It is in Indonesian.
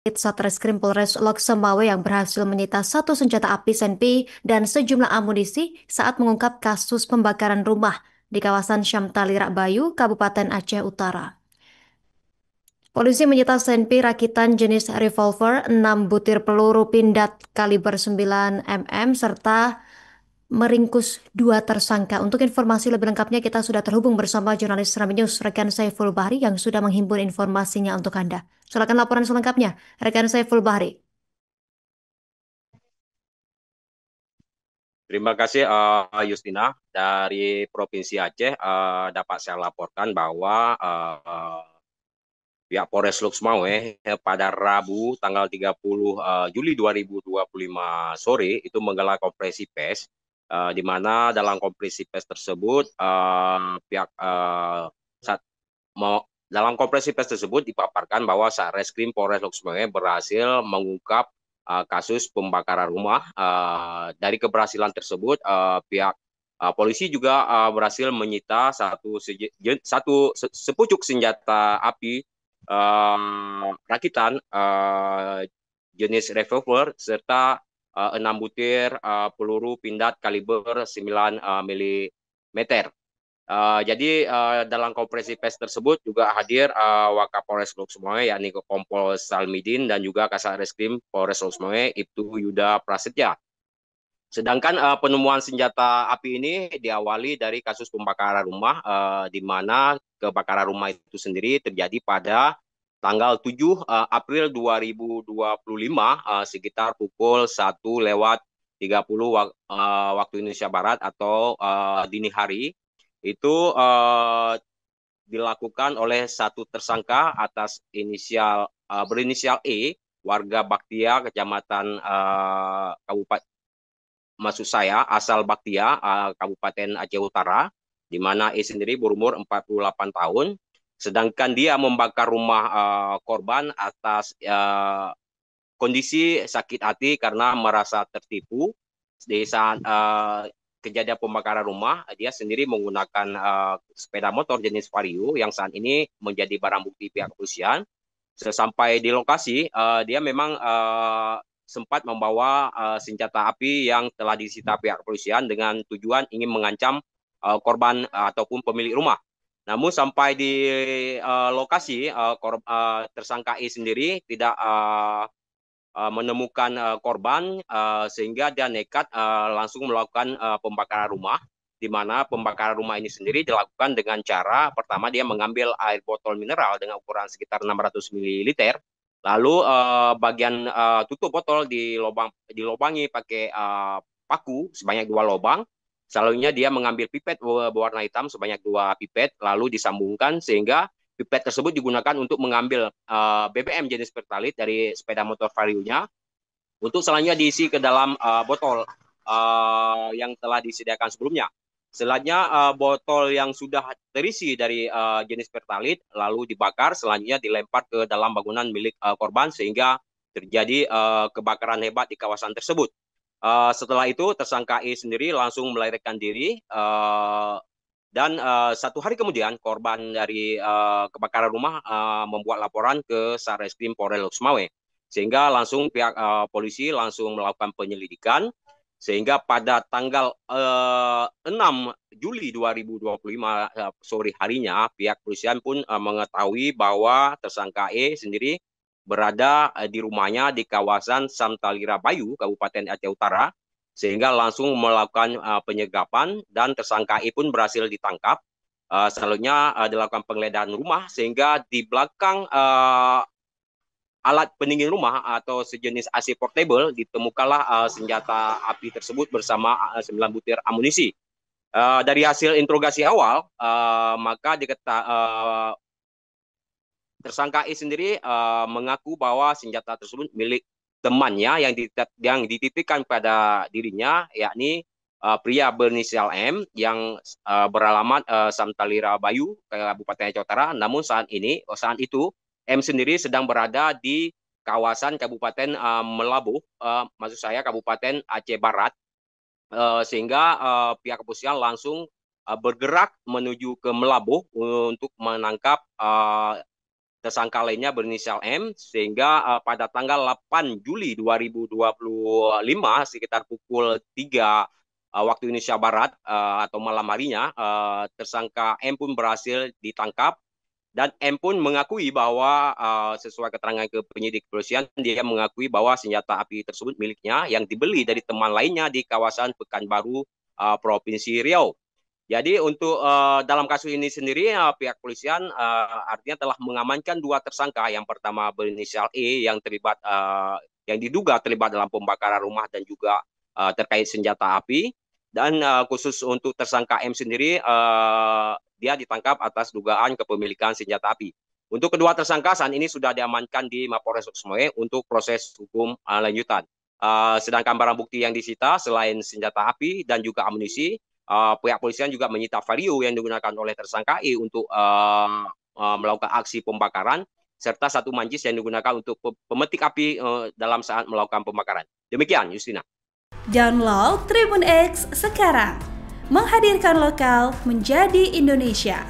Satreskrim Polres Loksemawe yang berhasil menyita satu senjata api senpi dan sejumlah amunisi saat mengungkap kasus pembakaran rumah di kawasan Syamtali Bayu, Kabupaten Aceh Utara. Polisi menyita senpi rakitan jenis revolver, 6 butir peluru pindad kaliber 9 mm, serta meringkus dua tersangka. Untuk informasi lebih lengkapnya kita sudah terhubung bersama jurnalis Serambi News, rekan Saiful Bahri yang sudah menghimpun informasinya untuk Anda. Silakan laporan selengkapnya, rekan Saiful Bahri. Terima kasih Justina dari Provinsi Aceh. Dapat saya laporkan bahwa pihak Polres Luxmawe pada Rabu tanggal 30 Juli 2025 sore itu menggelar konferensi pers, di mana dalam konferensi pers tersebut pihak saat dalam konferensi pers tersebut dipaparkan bahwa Satreskrim Polres Luxmawe berhasil mengungkap kasus pembakaran rumah. Dari keberhasilan tersebut, pihak polisi juga berhasil menyita satu sepucuk senjata api rakitan jenis revolver serta 6 butir peluru pindad kaliber 9 mm. Jadi dalam konferensi pers tersebut juga hadir Wakapolres Luxmawe yakni Kompol Salmidin dan juga Kasat Reskrim Polres Luxmawe Ibtu Yuda Prasetya. Sedangkan penemuan senjata api ini diawali dari kasus pembakaran rumah, di mana kebakaran rumah itu sendiri terjadi pada tanggal 7 April 2025 sekitar pukul 1:30 waktu Indonesia Barat atau dini hari. Itu dilakukan oleh satu tersangka atas berinisial E, warga Baktia, Kecamatan Kabupaten, maksud saya asal Baktia, Kabupaten Aceh Utara, di mana E sendiri berumur 48 tahun, sedangkan dia membakar rumah korban atas kondisi sakit hati karena merasa tertipu. Di saat kejadian pembakaran rumah, dia sendiri menggunakan sepeda motor jenis Vario yang saat ini menjadi barang bukti pihak kepolisian. Sesampai di lokasi, dia memang sempat membawa senjata api yang telah disita pihak kepolisian dengan tujuan ingin mengancam korban ataupun pemilik rumah. Namun sampai di lokasi, tersangka E sendiri tidak menemukan korban, sehingga dia nekat langsung melakukan pembakaran rumah, di mana pembakaran rumah ini sendiri dilakukan dengan cara pertama dia mengambil air botol mineral dengan ukuran sekitar 600 ml, lalu bagian tutup botol dilobangi pakai paku sebanyak 2 lubang. Selanjutnya dia mengambil pipet berwarna hitam sebanyak 2 pipet, lalu disambungkan sehingga pipet tersebut digunakan untuk mengambil BBM jenis pertalite dari sepeda motor Vario-nya untuk selanjutnya diisi ke dalam botol yang telah disediakan sebelumnya. Selanjutnya botol yang sudah terisi dari jenis pertalite lalu dibakar, selanjutnya dilempar ke dalam bangunan milik korban sehingga terjadi kebakaran hebat di kawasan tersebut. Setelah itu tersangka E sendiri langsung melarikan diri, dan 1 hari kemudian korban dari kebakaran rumah membuat laporan ke Satreskrim Polres Luxmawe, sehingga langsung pihak polisi langsung melakukan penyelidikan, sehingga pada tanggal 6 Juli 2025 sore harinya pihak polisian pun mengetahui bahwa tersangka E sendiri berada di rumahnya di kawasan Syamtali Bayu, Kabupaten Aceh Utara, sehingga langsung melakukan penyegapan dan tersangka E pun berhasil ditangkap. Selanjutnya dilakukan penggeledahan rumah, sehingga di belakang alat pendingin rumah atau sejenis AC portable ditemukanlah senjata api tersebut bersama 9 butir amunisi. Dari hasil interogasi awal, maka tersangka E sendiri mengaku bahwa senjata tersebut milik temannya yang dititipkan pada dirinya, yakni pria berinisial M yang beralamat Syamtali Bayu, Kabupaten Aceh Utara. Namun saat itu M sendiri sedang berada di kawasan Kabupaten Melabuh, maksud saya Kabupaten Aceh Barat, sehingga pihak kepolisian langsung bergerak menuju ke Melabuh untuk menangkap tersangka lainnya berinisial M, sehingga pada tanggal 8 Juli 2025 sekitar pukul 3 waktu Indonesia Barat atau malam harinya, tersangka M pun berhasil ditangkap. Dan M pun mengakui bahwa sesuai keterangan ke penyidik kepolisian, dia mengakui bahwa senjata api tersebut miliknya yang dibeli dari teman lainnya di kawasan Pekanbaru, Provinsi Riau. Jadi untuk dalam kasus ini sendiri pihak kepolisian artinya telah mengamankan dua tersangka. Yang pertama berinisial E yang terlibat yang diduga terlibat dalam pembakaran rumah dan juga terkait senjata api. Dan khusus untuk tersangka M sendiri, dia ditangkap atas dugaan kepemilikan senjata api. Untuk kedua tersangka saat ini sudah diamankan di Mapolres Luksemere untuk proses hukum lanjutan. Sedangkan barang bukti yang disita selain senjata api dan juga amunisi, pihak polisian juga menyita vario yang digunakan oleh tersangka E untuk melakukan aksi pembakaran, serta satu mancis yang digunakan untuk pemetik api dalam saat melakukan pembakaran. Demikian, Justina. Download Tribun X sekarang, menghadirkan lokal menjadi Indonesia.